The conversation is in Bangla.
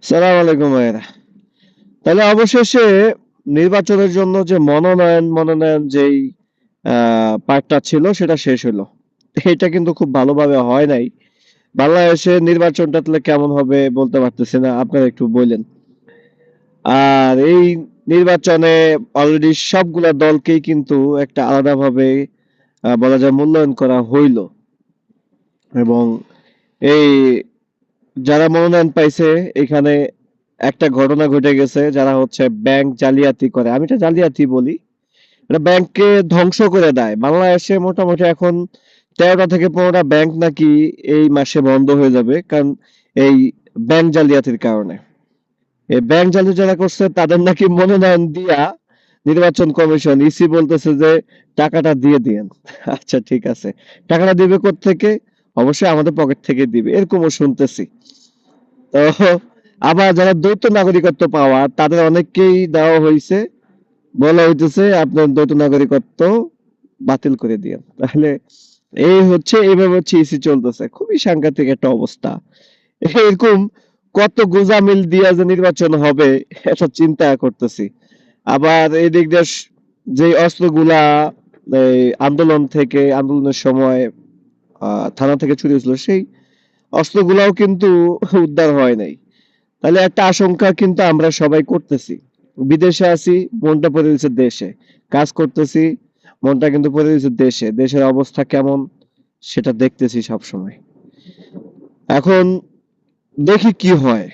সালাম আলাইকুম ভাইরা। তাহলে অবশেষে নির্বাচনের জন্য যে মনোনয়ন যেই পার্টটা ছিল সেটা শেষ হলো। এটা কিন্তু খুব ভালোভাবে হয় নাই। বাংলাদেশে নির্বাচনটা তাহলে কেমন হবে বলতে পারতেছি না। আপনারা একটু বললেন। আর এই নির্বাচনে অলরেডি সবগুলা দলকেই কিন্তু একটা আলাদাভাবে বলা যায় মূল্যায়ন করা হইলো এবং এই যারা মনোনয়ন পাইছে এখানে একটা ঘটনা ঘটে গেছে যারা হচ্ছে ব্যাংক জালিয়াতি করে আমি এটা জালিয়াতি বলি এটা ব্যাংককে ধ্বংস করে দেয় বাংলাদেশে মোটামুটি এখন 13টা থেকে 15টা ব্যাংক নাকি এই মাসে বন্ধ হয়ে যাবে কারণ এই ব্যাংক জালিয়াতির কারণে এই ব্যাংক জালিয়াতি যারা করছে তাদের নাকি মনোনয়ন দিয়া নির্বাচন কমিশন ইসি বলতেছে যে টাকাটা দিয়ে দিয়েন আচ্ছা ঠিক আছে টাকাটা দিবে কোত্থেকে অবশ্যই আমাদের পকেট থেকে দিবে এরকমও শুনতেছি তো আবার যারা দ্বৈত নাগরিকত্ব পাওয়া তাদের অনেককেই দেওয়া হয়েছে বলা হইতেছে আপনার দ্বৈত নাগরিকত্ব বাতিল করে দিয়েন তাহলে এইভাবে হচ্ছে ইসি চলতেছে খুবই সাংঘাতিক একটা অবস্থা এরকম কত গোঁজামিল দিয়া যে নির্বাচন হবে এটা চিন্তা করতেছি আবার এই দিক দিয়ে যে অস্ত্রগুলা এই আন্দোলনের সময় থানা থেকে চুরি হয়েছিল সেই অস্ত্রগুলাও কিন্তু উদ্ধার হয় নাই তাহলে একটা আশঙ্কা কিন্তু আমরা সবাই করতেছি বিদেশে আছি মনটা পড়ে দিচ্ছে দেশে কাজ করতেছি মনটা কিন্তু পড়ে দিচ্ছে দেশে দেশের অবস্থা কেমন সেটা দেখতেছি সব সময় এখন দেখি কি হয়